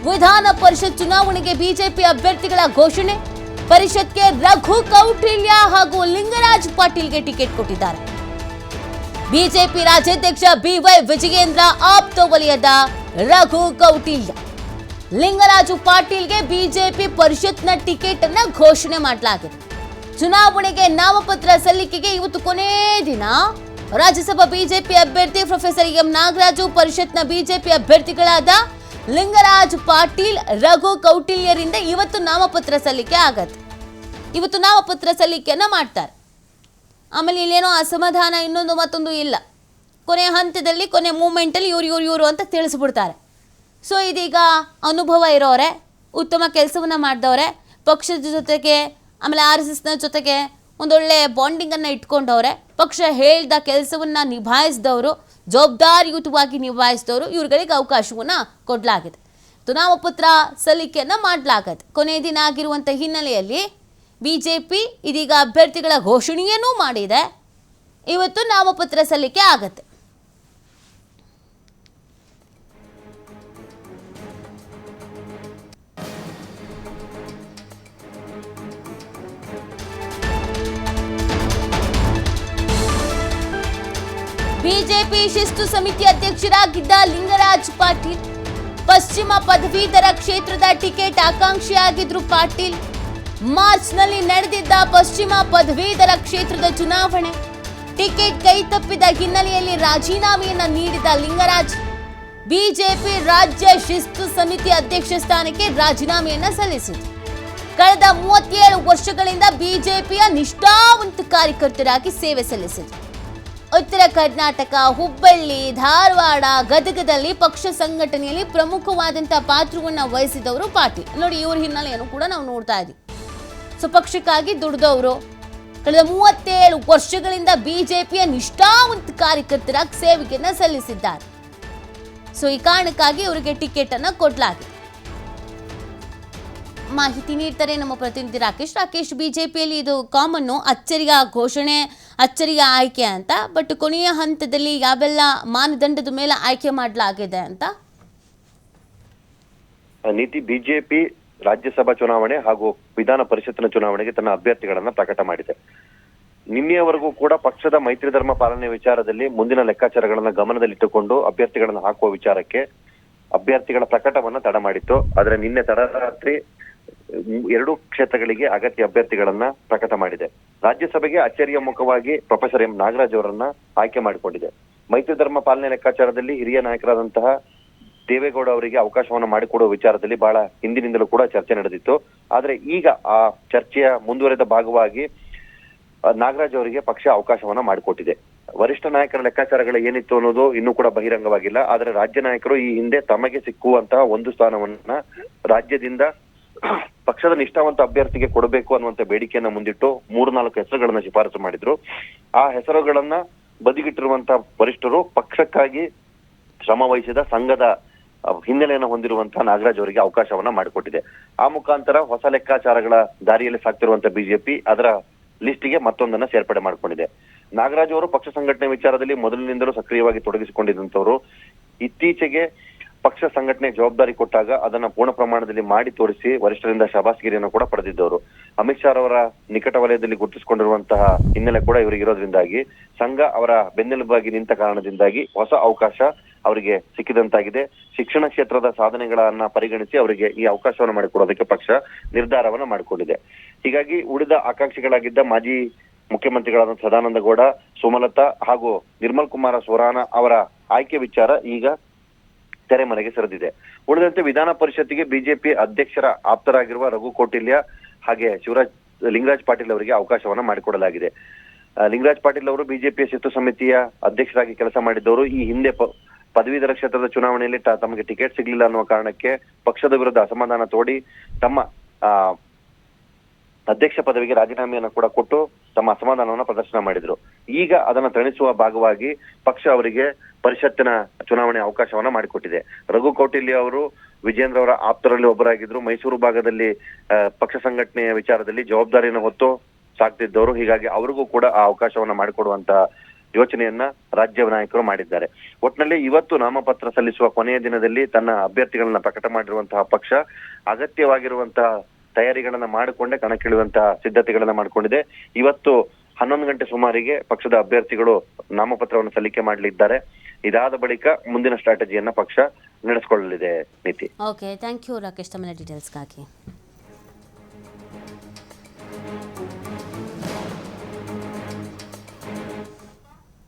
ವಿಧಾನ ಪರಿಷತ್ ಚುನಾವಣೆಗೆ ಬಿಜೆಪಿ ಅಭ್ಯರ್ಥಿಗಳ ಘೋಷಣೆ. ಪರಿಷತ್ಗೆ ರಘು ಕೌಟಿಲ್ಯ ಹಾಗೂ ಲಿಂಗರಾಜ್ ಪಾಟೀಲ್ಗೆ ಟಿಕೆಟ್ ಕೊಟ್ಟಿದ್ದಾರೆ. ಬಿಜೆಪಿ ರಾಜ್ಯಾಧ್ಯಕ್ಷ ಬಿವೈ ವಿಜಯೇಂದ್ರ ಆಪ್ತ ವಲಯದ ರಘು ಕೌಟಿಲ್ಯ, ಲಿಂಗರಾಜು ಪಾಟೀಲ್ಗೆ ಬಿಜೆಪಿ ಪರಿಷತ್ನ ಟಿಕೆಟ್ ಅನ್ನ ಘೋಷಣೆ ಮಾಡಲಾಗಿದೆ. ಚುನಾವಣೆಗೆ ನಾಮಪತ್ರ ಸಲ್ಲಿಕೆಗೆ ಇವತ್ತು ಕೊನೆ ದಿನ. ರಾಜ್ಯಸಭಾ ಬಿಜೆಪಿ ಅಭ್ಯರ್ಥಿ ಪ್ರೊಫೆಸರ್ ಎಂ ನಾಗರಾಜು, ಪರಿಷತ್ನ ಬಿಜೆಪಿ ಅಭ್ಯರ್ಥಿಗಳಾದ ಲಿಂಗರಾಜ್ ಪಾಟೀಲ್, ರಘು ಕೌಟಿಲ್ಯರಿಂದ ಇವತ್ತು ನಾಮಪತ್ರ ಸಲ್ಲಿಕೆ ಆಗತ್ತೆ. ಇವತ್ತು ನಾಮಪತ್ರ ಸಲ್ಲಿಕೆಯನ್ನ ಮಾಡ್ತಾರೆ. ಆಮೇಲೆ ಇಲ್ಲೇನೋ ಅಸಮಾಧಾನ ಇನ್ನೊಂದು ಮತ್ತೊಂದು ಇಲ್ಲ. ಕೊನೆ ಹಂತದಲ್ಲಿ ಕೊನೆ ಮೂಮೆಂಟಲ್ಲಿ ಇವರು ಅಂತ ತಿಳಿಸ್ಬಿಡ್ತಾರೆ. ಸೊ ಇದೀಗ ಅನುಭವ ಇರೋರೆ, ಉತ್ತಮ ಕೆಲಸವನ್ನು ಮಾಡಿದವ್ರೆ, ಪಕ್ಷದ ಜೊತೆಗೆ ಆಮೇಲೆ RSSನ ಜೊತೆಗೆ ಒಂದೊಳ್ಳೆ ಬಾಂಡಿಂಗನ್ನು ಇಟ್ಕೊಂಡವ್ರೆ, ಪಕ್ಷ ಹೇಳ್ದ ಕೆಲಸವನ್ನು ನಿಭಾಯಿಸಿದವರು, ಜವಾಬ್ದಾರಿಯುತವಾಗಿ ನಿಭಾಯಿಸಿದವರು, ಇವ್ರುಗಳಿಗೆ ಅವಕಾಶವನ್ನು ಕೊಡಲಾಗಿದೆ. ನಾಮಪತ್ರ ಸಲ್ಲಿಕೆಯನ್ನು ಮಾಡಲಾಗತ್ತೆ. ಕೊನೆಯ ದಿನ ಆಗಿರುವಂಥ ಹಿನ್ನೆಲೆಯಲ್ಲಿ ಬಿಜೆಪಿ ಇದೀಗ ಅಭ್ಯರ್ಥಿಗಳ ಘೋಷಣೆಯನ್ನೂ ಮಾಡಿದೆ. ಇವತ್ತು ನಾಮಪತ್ರ ಸಲ್ಲಿಕೆ ಆಗತ್ತೆ. ಬಿಜೆಪಿ ಶಿಸ್ತು ಸಮಿತಿ ಅಧ್ಯಕ್ಷರಾಗಿದ್ದ ಲಿಂಗರಾಜ್ ಪಾಟೀಲ್ ಪಶ್ಚಿಮ ಪದವೀಧರ ಕ್ಷೇತ್ರದ ಟಿಕೆಟ್ ಆಕಾಂಕ್ಷಿಯಾಗಿದ್ರು. ಪಾಟೀಲ್ ಮಾರ್ಚ್ನಲ್ಲಿ ನಡೆದಿದ್ದ ಪಶ್ಚಿಮ ಪದವೀಧರ ಕ್ಷೇತ್ರದ ಚುನಾವಣೆ ಟಿಕೆಟ್ ಕೈ ತಪ್ಪಿದ ಹಿನ್ನೆಲೆಯಲ್ಲಿ ರಾಜೀನಾಮೆಯನ್ನ ನೀಡಿದ ಲಿಂಗರಾಜ್ ಬಿಜೆಪಿ ರಾಜ್ಯ ಶಿಸ್ತು ಸಮಿತಿ ಅಧ್ಯಕ್ಷ ಸ್ಥಾನಕ್ಕೆ ರಾಜೀನಾಮೆಯನ್ನ ಸಲ್ಲಿಸಿದರು. ಕಳೆದ 37 ವರ್ಷಗಳಿಂದ ಬಿಜೆಪಿಯ ನಿಷ್ಠಾವಂತ ಕಾರ್ಯಕರ್ತರಾಗಿ ಸೇವೆ ಸಲ್ಲಿಸಿದರು. ಉತ್ತರ ಕರ್ನಾಟಕ, ಹುಬ್ಬಳ್ಳಿ, ಧಾರವಾಡ, ಗದಗದಲ್ಲಿ ಪಕ್ಷ ಸಂಘಟನೆಯಲ್ಲಿ ಪ್ರಮುಖವಾದಂತಹ ಪಾತ್ರವನ್ನು ವಹಿಸಿದವರು ಪಾಟೀಲ್. ನೋಡಿ, ಇವ್ರ ಹಿನ್ನೆಲೆಯನ್ನು ಕೂಡ ನಾವು ನೋಡ್ತಾ ಇದ್ದೀವಿ. ಸೊ ಪಕ್ಷಕ್ಕಾಗಿ ದುಡಿದವರು ಕಳೆದ 37 ವರ್ಷಗಳಿಂದ ಬಿಜೆಪಿಯ ನಿಷ್ಠಾವಂತ ಕಾರ್ಯಕರ್ತರಾಗಿ ಸೇವೆಯನ್ನು ಸಲ್ಲಿಸಿದ್ದಾರೆ. ಸೊ ಈ ಕಾರಣಕ್ಕಾಗಿ ಇವರಿಗೆ ಟಿಕೆಟ್ ಅನ್ನು ಕೊಡಲಾಗಿದೆ. ಮಾಹಿತಿ ನೀಡ್ತಾರೆ ನಮ್ಮ ಪ್ರತಿನಿಧಿ ರಾಕೇಶ್. ಬಿಜೆಪಿಯಲ್ಲಿ ಇದು ಕಾಮನ್ನು, ಅಚ್ಚರಿಯ ಘೋಷಣೆ, ಅಚ್ಚರಿಯ ಆಯ್ಕೆ ಅಂತ. ಬಟ್ ಕೊನೆಯ ಹಂತದಲ್ಲಿ ಯಾವೆಲ್ಲ ಮಾನದಂಡದ ಮೇಲೆ ಆಯ್ಕೆ ಮಾಡಲಾಗಿದೆ ಅಂತ ನೀತಿ. ಬಿಜೆಪಿ ರಾಜ್ಯಸಭಾ ಚುನಾವಣೆ ಹಾಗೂ ವಿಧಾನ ಪರಿಷತ್ನ ಚುನಾವಣೆಗೆ ತನ್ನ ಅಭ್ಯರ್ಥಿಗಳನ್ನ ಪ್ರಕಟ ಮಾಡಿದೆ. ನಿನ್ನೆಯವರೆಗೂ ಕೂಡ ಪಕ್ಷದ ಮೈತ್ರಿ ಧರ್ಮ ಪಾಲನೆ ವಿಚಾರದಲ್ಲಿ ಮುಂದಿನ ಲೆಕ್ಕಾಚಾರಗಳನ್ನ ಗಮನದಲ್ಲಿಟ್ಟುಕೊಂಡು ಅಭ್ಯರ್ಥಿಗಳನ್ನ ಹಾಕುವ ವಿಚಾರಕ್ಕೆ ಅಭ್ಯರ್ಥಿಗಳ ಪ್ರಕಟವನ್ನ ತಡ ಮಾಡಿತ್ತು. ಆದ್ರೆ ನಿನ್ನೆ ತಡರಾತ್ರಿ 2 ಕ್ಷೇತ್ರಗಳಿಗೆ ಅಗತ್ಯ ಅಭ್ಯರ್ಥಿಗಳನ್ನ ಪ್ರಕಟ ಮಾಡಿದೆ. ರಾಜ್ಯಸಭೆಗೆ ಅಚ್ಚರಿಯ ಮುಖವಾಗಿ ಪ್ರೊಫೆಸರ್ ಎಂ ನಾಗರಾಜ್ ಅವರನ್ನ ಆಯ್ಕೆ ಮಾಡಿಕೊಂಡಿದೆ. ಮೈತ್ರಿ ಧರ್ಮ ಪಾಲನೆ ಲೆಕ್ಕಾಚಾರದಲ್ಲಿ ಹಿರಿಯ ನಾಯಕರಾದಂತಹ ದೇವೇಗೌಡ ಅವರಿಗೆ ಅವಕಾಶವನ್ನ ಮಾಡಿಕೊಡುವ ವಿಚಾರದಲ್ಲಿ ಬಹಳ ಹಿಂದಿನಿಂದಲೂ ಕೂಡ ಚರ್ಚೆ ನಡೆದಿತ್ತು. ಆದ್ರೆ ಈಗ ಆ ಚರ್ಚೆಯ ಮುಂದುವರೆದ ಭಾಗವಾಗಿ ನಾಗರಾಜ್ ಅವರಿಗೆ ಪಕ್ಷ ಅವಕಾಶವನ್ನ ಮಾಡಿಕೊಟ್ಟಿದೆ. ವರಿಷ್ಠ ನಾಯಕರ ಲೆಕ್ಕಾಚಾರಗಳು ಏನಿತ್ತು ಅನ್ನೋದು ಇನ್ನೂ ಕೂಡ ಬಹಿರಂಗವಾಗಿಲ್ಲ. ಆದ್ರೆ ರಾಜ್ಯ ನಾಯಕರು ಈ ಹಿಂದೆ ತಮಗೆ ಸಿಕ್ಕುವಂತಹ ಒಂದು ಸ್ಥಾನವನ್ನ ರಾಜ್ಯದಿಂದ ಪಕ್ಷದ ನಿಷ್ಠಾವಂತ ಅಭ್ಯರ್ಥಿಗೆ ಕೊಡಬೇಕು ಅನ್ನುವಂತ ಬೇಡಿಕೆಯನ್ನ ಮುಂದಿಟ್ಟು 3-4 ಹೆಸರುಗಳನ್ನ ಶಿಫಾರಸು ಮಾಡಿದ್ರು. ಆ ಹೆಸರುಗಳನ್ನ ಬದಿಗಿಟ್ಟಿರುವಂತಹ ವರಿಷ್ಠರು ಪಕ್ಷಕ್ಕಾಗಿ ಶ್ರಮ ವಹಿಸಿದ ಸಂಘದ ಹಿನ್ನೆಲೆಯನ್ನು ಹೊಂದಿರುವಂತಹ ನಾಗರಾಜ್ ಅವರಿಗೆ ಅವಕಾಶವನ್ನ ಮಾಡಿಕೊಟ್ಟಿದೆ. ಆ ಮುಖಾಂತರ ಹೊಸ ಲೆಕ್ಕಾಚಾರಗಳ ದಾರಿಯಲ್ಲಿ ಸಾಕ್ತಿರುವಂತಹ ಬಿಜೆಪಿ ಅದರ ಲಿಸ್ಟ್ಗೆ ಮತ್ತೊಂದನ್ನ ಸೇರ್ಪಡೆ ಮಾಡಿಕೊಂಡಿದೆ. ನಾಗರಾಜ್ ಅವರು ಪಕ್ಷ ಸಂಘಟನೆ ವಿಚಾರದಲ್ಲಿ ಮೊದಲಿನಿಂದಲೂ ಸಕ್ರಿಯವಾಗಿ ತೊಡಗಿಸಿಕೊಂಡಿದ್ದಂಥವ್ರು. ಇತ್ತೀಚೆಗೆ ಪಕ್ಷ ಸಂಘಟನೆ ಜವಾಬ್ದಾರಿ ಕೊಟ್ಟಾಗ ಅದನ್ನ ಪೂರ್ಣ ಪ್ರಮಾಣದಲ್ಲಿ ಮಾಡಿ ತೋರಿಸಿ ವರಿಷ್ಠರಿಂದ ಶಬಾಸ್ಗಿರಿಯನ್ನು ಕೂಡ ಪಡೆದಿದ್ದವರು. ಅಮಿತ್ ಶಾ ಅವರ ನಿಕಟ ವಲಯದಲ್ಲಿ ಗುರುತಿಸಿಕೊಂಡಿರುವಂತಹ ಹಿನ್ನೆಲೆ ಕೂಡ ಇವರಿಗೆ ಇರೋದ್ರಿಂದಾಗಿ ಸಂಘ ಅವರ ಬೆನ್ನೆಲುಬಾಗಿ ನಿಂತ ಕಾರಣದಿಂದಾಗಿ ಹೊಸ ಅವಕಾಶ ಅವರಿಗೆ ಸಿಕ್ಕಿದಂತಾಗಿದೆ. ಶಿಕ್ಷಣ ಕ್ಷೇತ್ರದ ಸಾಧನೆಗಳನ್ನ ಪರಿಗಣಿಸಿ ಅವರಿಗೆ ಈ ಅವಕಾಶವನ್ನು ಮಾಡಿಕೊಡೋದಕ್ಕೆ ಪಕ್ಷ ನಿರ್ಧಾರವನ್ನ ಮಾಡಿಕೊಂಡಿದೆ. ಹೀಗಾಗಿ ಉಳಿದ ಆಕಾಂಕ್ಷಿಗಳಾಗಿದ್ದ ಮಾಜಿ ಮುಖ್ಯಮಂತ್ರಿಗಳಾದ ಸದಾನಂದ ಗೌಡ, ಸುಮಲತಾ ಹಾಗೂ ನಿರ್ಮಲ್ ಕುಮಾರ ಸೊರಾನ ಅವರ ಆಯ್ಕೆ ವಿಚಾರ ಈಗ ತೆರೆಮರೆಗೆ ಸರಿದಿದೆ. ಉಳಿದಂತೆ ವಿಧಾನ ಪರಿಷತ್ತಿಗೆ ಬಿಜೆಪಿ ಅಧ್ಯಕ್ಷರ ಆಪ್ತರಾಗಿರುವ ರಘು ಕೌಟಿಲ್ಯ ಹಾಗೆ ಲಿಂಗರಾಜ್ ಪಾಟೀಲ್ ಅವರಿಗೆ ಅವಕಾಶವನ್ನ ಮಾಡಿಕೊಡಲಾಗಿದೆ. ಲಿಂಗರಾಜ್ ಪಾಟೀಲ್ ಅವರು ಬಿಜೆಪಿಯ ಶಿಸ್ತು ಸಮಿತಿಯ ಅಧ್ಯಕ್ಷರಾಗಿ ಕೆಲಸ ಮಾಡಿದ್ದವರು. ಈ ಹಿಂದೆ ಪದವೀಧರ ಕ್ಷೇತ್ರದ ಚುನಾವಣೆಯಲ್ಲಿ ತಮಗೆ ಟಿಕೆಟ್ ಸಿಗ್ಲಿಲ್ಲ ಅನ್ನುವ ಕಾರಣಕ್ಕೆ ಪಕ್ಷದ ವಿರುದ್ಧ ಅಸಮಾಧಾನ ತೋಡಿ ತಮ್ಮ ಅಧ್ಯಕ್ಷ ಪದವಿಗೆ ರಾಜೀನಾಮೆಯನ್ನು ಕೂಡ ಕೊಟ್ಟು ತಮ್ಮ ಅಸಮಾಧಾನವನ್ನ ಪ್ರದರ್ಶನ ಮಾಡಿದ್ರು. ಈಗ ಅದನ್ನ ತಣಿಸುವ ಭಾಗವಾಗಿ ಪಕ್ಷ ಅವರಿಗೆ ಪರಿಷತ್ತಿನ ಚುನಾವಣೆ ಅವಕಾಶವನ್ನ ಮಾಡಿಕೊಟ್ಟಿದೆ. ರಘು ಕೌಟಿಲ್ಯ ಅವರು ವಿಜೇಂದ್ರ ಅವರ ಆಪ್ತರಲ್ಲಿ ಒಬ್ಬರಾಗಿದ್ರು. ಮೈಸೂರು ಭಾಗದಲ್ಲಿ ಪಕ್ಷ ಸಂಘಟನೆಯ ವಿಚಾರದಲ್ಲಿ ಜವಾಬ್ದಾರಿಯನ್ನು ಹೊತ್ತು ಸಾಕ್ತಿದ್ದವರು. ಹೀಗಾಗಿ ಅವರಿಗೂ ಕೂಡ ಆ ಅವಕಾಶವನ್ನ ಮಾಡಿಕೊಡುವಂತ ಯೋಚನೆಯನ್ನ ರಾಜ್ಯ ನಾಯಕರು ಮಾಡಿದ್ದಾರೆ. ಒಟ್ನಲ್ಲಿ ಇವತ್ತು ನಾಮಪತ್ರ ಸಲ್ಲಿಸುವ ಕೊನೆಯ ದಿನದಲ್ಲಿ ತನ್ನ ಅಭ್ಯರ್ಥಿಗಳನ್ನ ಪ್ರಕಟ ಮಾಡಿರುವಂತಹ ಪಕ್ಷ ಅಗತ್ಯವಾಗಿರುವಂತಹ ತಯಾರಿಗಳನ್ನ ಮಾಡಿಕೊಂಡೇ ಕಣಕ್ಕಿಳಿಯುವಂತಹ ಸಿದ್ಧತೆಗಳನ್ನ ಮಾಡಿಕೊಂಡಿದೆ. ಇವತ್ತು 11 ಗಂಟೆ ಸುಮಾರಿಗೆ ಪಕ್ಷದ ಅಭ್ಯರ್ಥಿಗಳು ನಾಮಪತ್ರವನ್ನು ಸಲ್ಲಿಕೆ ಮಾಡಲಿದ್ದಾರೆ. ಇದಾದ ಬಳಿಕ ಮುಂದಿನ ಸ್ಟ್ರಾಟಜಿಯನ್ನ ಪಕ್ಷ ನಡೆಸಿಕೊಳ್ಳಲಿದೆ. ನೀತಿ. ಓಕೆ, ಥ್ಯಾಂಕ್ ಯು ರಾಕೇಶ್, ತಮ್ಮ ಡೀಟೇಲ್ಸ್ಗಾಗಿ.